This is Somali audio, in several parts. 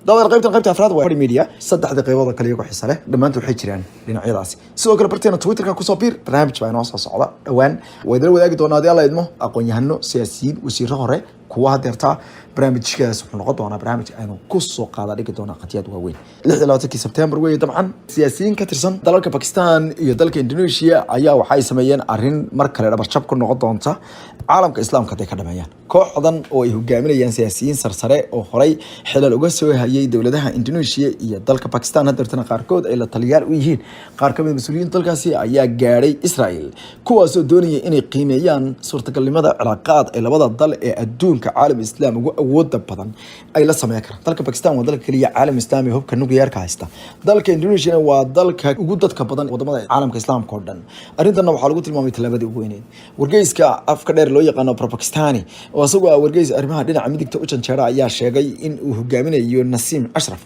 dawada qaybta afraad waa media saddexda qaybood kale iyagu xiiso leh dhamaantood waxay jiraan dhinacyadaasi sidoo kale barteena Twitterka ku soo biir barnaamij baa inoo soo socda dhawaan wada wadaagi doonaa hadii alla idmo aqoon-yahano siyaasiyiin wasiirro hore kuwa hadeerta barnaamijkaas wuxuu noqon doonaa barnaamij aynu ku soo qaada dhigi doonaa qadiyad waaweyn 26 September way dabcan siyaasiyiin ka tirsan dalalka Pakistan iyo dalka Indonesia ayaa waxay sameeyeen arrin mar kale dhabar jab ku noqon doonta caalamka islaamka ay ka dhameeyaan kooxdan oo ay hogaaminayaan siyaasiyiin sarsare oo horay xilal uga soo hayay dawladaha Indonesia iyo dalka Pakistan hadeertana qaarkood ay la taliyaal u yihiin qaar ka mid mas'uuliyiin dalkaasi ayaa gaaray Israel kuwaas oo doonaya inay qiimeeyaan suurtagalnimada cilaaqaad ee labada dal ee adduunka caalam islaam ugu awoodda badan ay la sameeyaan karaan dalka Pakistan waa dalka kaliya caalam islaami hubka nuclear-ka haysta dalka Indonesia waa dalka ugu dadka badan wadamada caalamka islaamka oo dhan arrintan waxa lagu tilmaamay talaabada ugu weyn wargeyska afka dheer loo yaqaan Pro-Pakistani oo asagoo wargeys arrimaha dhinaca midigta u janjeera ayaa sheegay in uu hogaaminayo Nasim Ashraf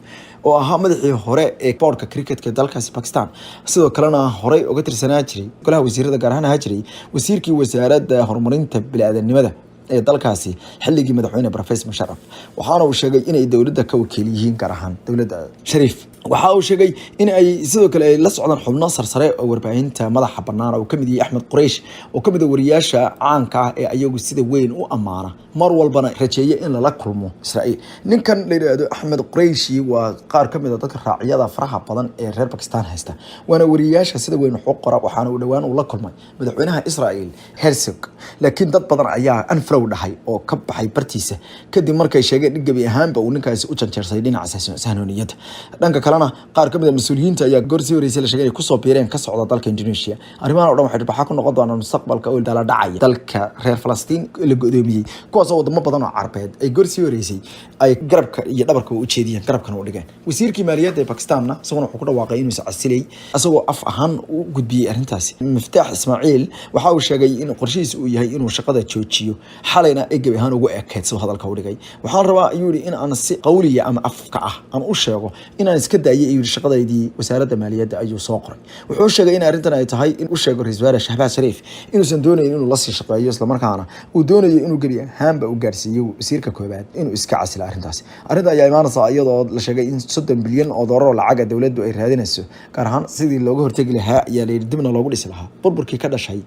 oo ahaa madaxii hore ee boardka cricketka dalkaasi Pakistan sidoo kalena horay uga tirsanaa jiray golaha wasiirada gaar ahaan jiray wasiirkii wasaaradda horumarinta bini'aadanimada ee dalkaasi xilligii madaxweyne Professor Musharraf waxaana uu sheegay in ay dawladda ka wakiil yihiin gaar ahaan dawladda Sharif waxa uu sheegay in ay sidoo kale la socdaan xubno sarsare oo warbaahinta madaxa bannaan oo kamid yahay Ahmed Quraysh oo kamid ah wariyaasha caanka ah ee ayagu sida weyn u amaana mar walbana rajeeyo in la kulmo Israa'iil ninkan la yiraahdo Ahmed Quraysh waa qaar kamid ah dadka raaciyada faraha badan ee reer Pakistan haysta waana wariyaasha sida weyn u qora waxaana uu dhawaan la kulmay madaxweynaha Israa'iil Herzog laakiin dad badan ayaa anfrow dhahay oo ka baxay bartiisa kadib markay sheegeen gabi ahaanba uu ninkaasi u janjeersay dhinaca sahnooniyada dhanka kalena qaar kamid ah mas'uuliyiinta ayaa goorsi horeysay la sheegay inay ku soo biireen ka socda dalka Indonesia arrimahan oo dhan waxay dhabaxa ku noqon doonaan mustaqbalka oo dala dhacay dalka reer Falastiin la go'doomiyay kuwaas oo wadamo badan oo Carbeed ay goorsi horeysay ay garabka iyo dhabarka u jeediyeen garabkana u dhigeen wasiirkii maaliyadda ee Pakistanna isaguna wuxuu ku dhawaaqay inuu iscasilay asagoo af ahaan u gudbiyay arrintaasi Miftaax Ismaaciil waxa uu sheegay in qorshihiisu uu yahay inuu shaqada joojiyo xalayna ay gabi ahaan ugu ekeyd soo hadalka u dhigay waxaan rabaa ayuu in aan si qawliya ama afka ah aan u sheego in aan iska daayay ayuu shaqadeedii wasaaradda maaliyadda ayuu soo qoray wuxuu sheegay in arrintan ay tahay in uu sheego ra'iisul wasaare Shahbaaz Sharif inuusan doonaynin inuu la sii shaqeeyo isla markaana uu doonayo inuu gabi ahaanba u gaarsiiyo wasiirka koobaad inuu iska casilo arrintaasi arrinta ayaa imaanaysa iyadoo la sheegay in 30 bilyan oo dollar lacag dawladdu ay raadinayso gaar ahaan sidii looga hortagi lahaa ayaa la dibna loogu dhisi lahaa burburkii ka dhashay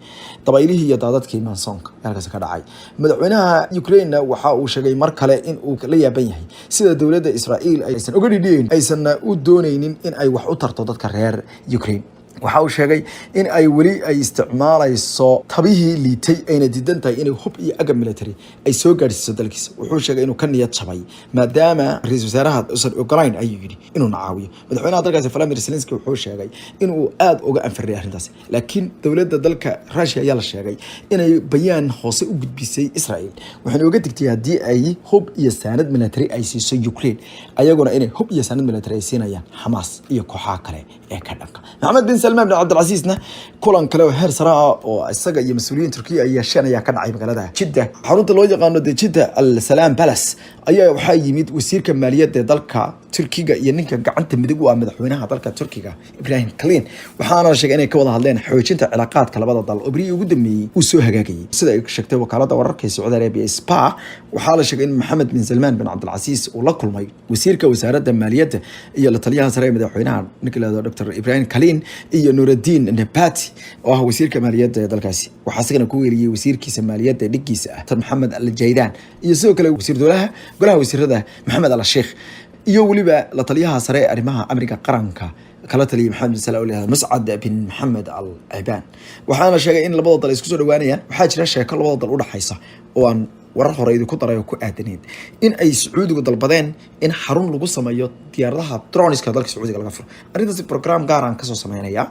dabaylihii iyo daadadkii Mansoonka halkaas ka dhacay madaxweynaha Ukraine waxa uu sheegay mar kale in uu la yaaban yahay sida dawladda Israa'iil aysan uga dhigeen aysan u doonaynin in ay wax u tarto dadka reer Ukraine waxa uu sheegay in ay wali ay isticmaalayso tabihii liitay ayna diidan tahay inay hub iyo agab military ay soo gaarsiiso dalkiisa wuxuu sheegay inuu ka niyad jabay maadaama ra'iisul wasaaraha uusan ogolayn ayuu yiri inuu nacaawiyo madaxweynaha dalkaasi Vladimir Zelensky wuxuu sheegay inuu aad uga anfaray arrintaas laakiin dawladda dalka Russia ayaa la sheegay inay bayaan hoose u gudbisay Israa'iil waxay uga digtay hadii ay hub iyo saanad military ay siiso Ukraine ayaguna inay hub iyo saanad military ay siinayaan Hamas iyo kooxaha kale ee ka dhanka Mohammed bin Salman bin Abdul Aziz kulan kale oo heer sare ah oo isaga iyo mas'uuliyiin Turkiga ay yeesheen ayaa ka dhacay magaalada Jeddah xarunta loo yaqaan Jeddah Al-Salam Palace ayaa waxa yimid wasiirka maaliyadda ee dalka Turkiga iyo ninka gacanta midig u ah madaxweynaha dalka Turkiga Ibrahim Kalin waxaana la sheegay inay ka wada hadleen xoojinta cilaaqaadka labada dal oo bari ugu dambeeyay uu soo hagaagayay sida ay sheegtay wakaaladda wararka ee Saudi Arabia SPA waxaa la sheegay in Mohammed bin Salman bin Abdul Aziz uu la kulmay wasiirka wasaaradda maaliyadda iyo la taliyaha sare ee madaxweynaha ninkii Dr. Ibrahim Kalin iyo Nuruddin Nebati oo ah wasiirka maaliyadda ee dalkaasi waxa asagana ku weeriyay wasiirkiisa maaliyadda dhigiisa ah Mohammed Al-Jaydan iyo sidoo kale wasiir dowlaha golaha wasiirada Mohammed Al-Sheikh iyo waliba la taliyaha sare ee arrimaha Amriga qaranka kala taliyay Mohammed bin Salman Mus'ad bin Mohammed Al-Ayban waxaana sheegay in labada dal isku soo dhawaanayaan waxa jira sheeko labada dal u dhaxaysa oo aan warar hore ku daray ku aadaneed in ay Sacuudigu dalbadeen in xarun lagu sameeyo diyaaradaha droneska dalka Sacuudiga laga furo arrintaasi program gaar ah ka soo sameynaya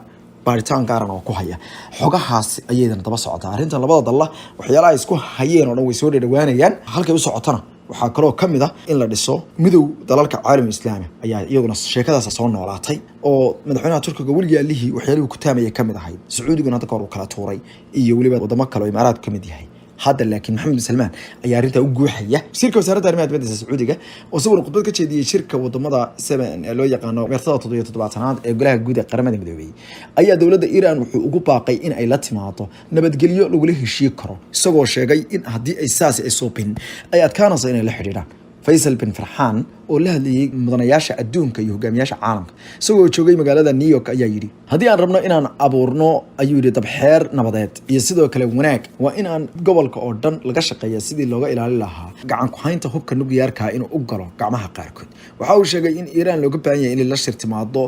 baaritaan gaar ah oo ku haya xogahaas ayaydan daba socotaa arrintan labada dal waxyaalaha isku hayeen oo dhan way soo dhawaanayaan halkay u socotana waxaa kaloo kamid ah in la dhiso midow dalalka caalamka islaamiga ayaa iyaguna sheekadaas soo noolaatay oo madaxweynaha Turkiga waligeelihii waxyaaluhu ku taamay kamid ahayd Sacuudiguna hadda kor u kala tuuray iyo waliba wadamo kale oo Imaaraad kamid yahay هذا لكن محمد بن سلمان أي أرنته وجوهية شركة وزارة الأرمية بدأت السعودية وصور خطبة كتير شركة وضمضة سبعين اللي يقانو مرتضى تضيع تطبع سنوات يقولها جودة قرمة مدوية أي دولة إيران وجوبا إن أي لاتماطو نبت جليو لقوله الشيكرو سووا شيء إن هدي أساس السوبين أي كان صين الحريرة فيصل بن فرحان oo la hadlayay mudanayaasha adduunka iyo hogaamiyaasha caalamka isagoo joogay magaalada New York ayaa yiri haddii aan rabno inaan abuurno ayuu yiri dabxeer nabadeed iyo sidoo kale wanaag waa in aan gobolka oo dhan laga shaqeeyo sidii looga ilaalin lahaa gacan ku haynta hubka nukliyeerka inuu u galo gacmaha qaarkood waxa uu sheegay in Iran looga baahan yahay in la shirtimaado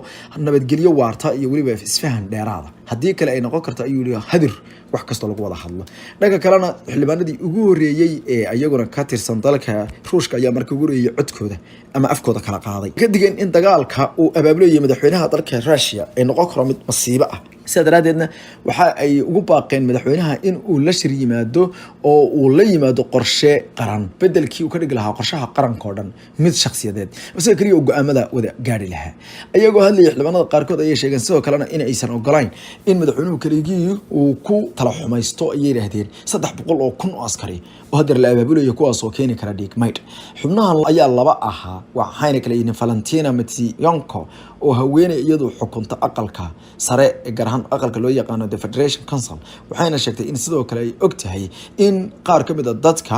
nabadgelyo waarta iyo waliba isfahan dheeraad haddii kale ay noqon karto ayuu yiri hadir wax kasta lagu wada hadlo dhaga kalena xildhibaanadii ugu horeeyay ee ayaguna ka tirsan dalka Ruushka ayaa markii ugu horeeyay codkooda ama afkooda kala qaaday ka digeen in dagaalka uu abaabulay madaxweynaha dalka Russia ay noqon karo mid masiibo ah sidaradeedna waxa ay ugu baaqeen madaxweynaha in uu la shir yimaado oo uu la yimaado qorshe qaran bedelkii uu ka dhigi lahaa qorshaha qaranka oo dhan mid shakhsiyadeed isaga kaliya uu go'aamada wada gaari lahaa ayagoo hadlay xildhibaanada qaarkood ay sheegeen sidoo kalena in aysan ogolayn in madaxweynuhu kaligii uu ku tala xumaysto ay yiraahdeen 300 oo kun oo askari oo hadda la abaabulayo kuwaas oo keeni kara dhiig mayd xubnahan ayaa laba ahaa waxayna kala yihiin Valentina Matviyenko oo haweeney iyadu xukunta aqalka sare ee garahan aqalka loo yaqaan the Federation Council waxayna sheegtay in sidoo kale ay ogtahay in qaar ka mid ah dadka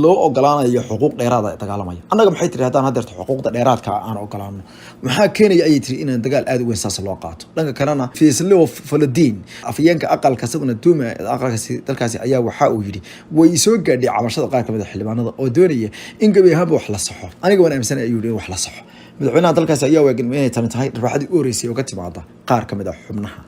loo ogolaanayo xuquuq dheeraad ah dagaalamaya annaga maxay tirahdaan hadeerta xuquuqda dheeraadka aan ogolaano maxaa keenaya ay tiri in dagaal aad u weyn saas loo qaato dhanka kalena Fiislo Faladin afyeenka aqalka sidana Duma aqalkaasi dalkaasi ayaa waxa uu yiri way soo gaadhay cabashada qaar ka mid ah xildhibaanada oo doonaya in gabi ahaan wax la saxo aniga waan aaminsan ayuu yiri wax la saxo madaxweynaha dalkaasi ayaa waagan inay tan tahay dharbaaxadii u horeysay oo ka timaada qaar ka mid ah xubnaha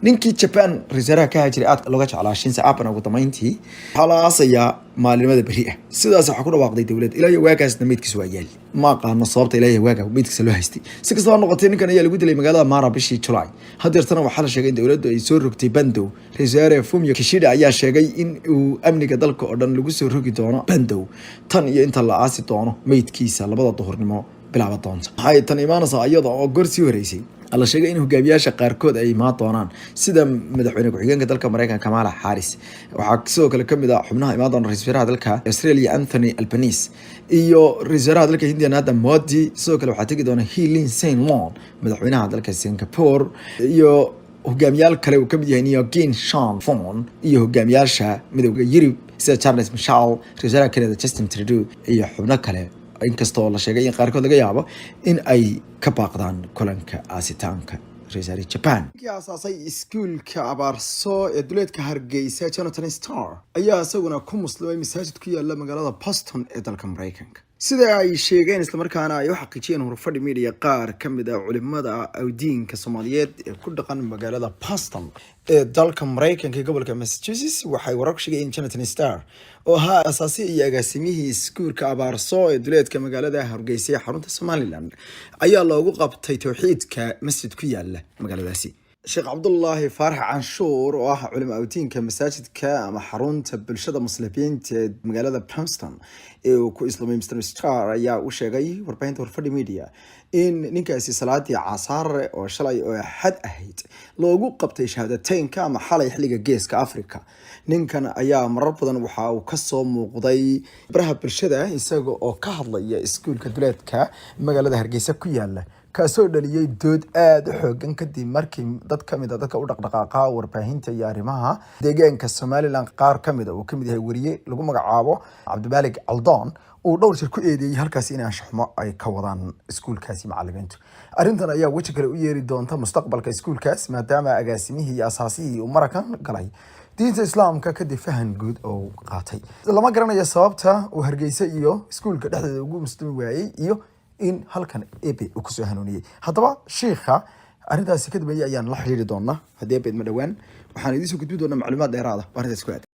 ninkii Japan ra'iisul ka jiray aad looga jeclaa Shinzo Abe ugu dambeyntii xalaasaya maalimada bari ah sidaas waxa ku dhawaaqday dawladda ilaa iyo waagaasna meedkiisu waa yaal ma qaano sababta ilaa iyo waaga meedkiisa loo haystay si kastaba noqotay ninkan ayaa lagu dilay magaalada Mara bishii July hadeertana waxa la sheegay in dawladdu ay soo rogtay bandow ra'iisul Fumio Kishida ayaa sheegay in uu amniga dalka oo dhan lagu soo rogi doono bandow tan iyo inta la aasi doono meedkiisa labada duhurnimo bilaaba doonta waxay tan imaanaysaa iyada oo gorsii horeysay alla sheegay in hogaamiyaasha qaarkood ay imaan doonaan sida madaxweyne ku-xigeenka dalka Mareykanka Kamala Harris waxa sidoo kale kamid ah xubnaha imaan doona ra'iisul wasaaraha dalka Australia Anthony Albanese iyo ra'iisul wasaaraha dalka India Narendra Modi sidoo kale waxa tagi doona He Lin-Sen-Lon madaxweynaha dalka Singapore iyo hogaamiyaal kale uu kamid yahay Nguyen Xuan Phuong iyo hogaamiyaasha midowga Yurub sida Charles Michel ra'iisul wasaaraha Canada Justin Trudeau iyo xubno kale inkastoo la sheegay in qaarkood laga yaabo in ay ka baaqdaan kulanka aasitaanka ra'iisul Japan kii asaasay iskuulka abaarso ee duleedka Hargeysa Jonathan Star ayaa isaguna ku muslimay masaajid ku yaala magaalada Boston ee dalka Mareykanka sida ay sheegeen isla markaana ay u xaqiijiyeen Hurfadhi Media qaar ka mid ah culimada awdiinka Soomaaliyeed ee ku dhaqan magaalada Boston ee dalka Mareykanka gobolka Massachusetts waxay warar ku sheegeen Jonathan Star oo ahaa asaasi iyo agaasimihii iskuulka abaarso ee duleedka magaalada Hargeysa ee xarunta Somaliland ayaa loogu qabtay tawxiidka masjid ku yaala magaaladaasi Sheekh Abdullahi Faarax Canshuur oo ah culimo awdiinka masaajidka ama xarunta bulshada muslimiinta ee magaalada Boston ee uu ku islaamay Mr. Star ayaa u sheegay warbaahinta Hurfadhi Media in ninkaasi salaadii casaar oo shalay oo xad ahayd loogu qabtay shahaadateynka ama xalay xilliga geeska Afrika ninkan ayaa marar badan waxa uu ka soo muuqday baraha bulshada isaga oo ka hadlaya iskuulka duleedka magaalada Hargeysa ku yaala kaasoo dhaliyay dood aad u xoogan kadib markii dad kamid ah dadka u dhaqdhaqaaqa warbaahinta iyo arrimaha deegaanka Somaliland qaar kamid ah oo kamid yahay wariye lagu magacaabo Cabdimalik Aldon uu dhowr shir ku eedeeyay halkaas in anshaxmo ay ka wadaan iskuulkaasi macallimiintu arrintan ayaa waji kale u yeeri doonta mustaqbalka iskuulkaas maadaama agaasimihii iyo asaasihii uu marakan galay diinta islaamka kadib fahan guud oo qaatay lama garanayo sababta uu Hargeysa iyo iskuulka dhexdeeda ugu muslimi waayay iyo in halkan ebe uu ku soo hanuuniyay haddaba sheekha arrintaasi kadib ayaan la xiriiri doonaa haddii ebe ma dhawaan waxaan idin soo gudbin doonaa macluumaad dheeraad ah arrintaas ku aad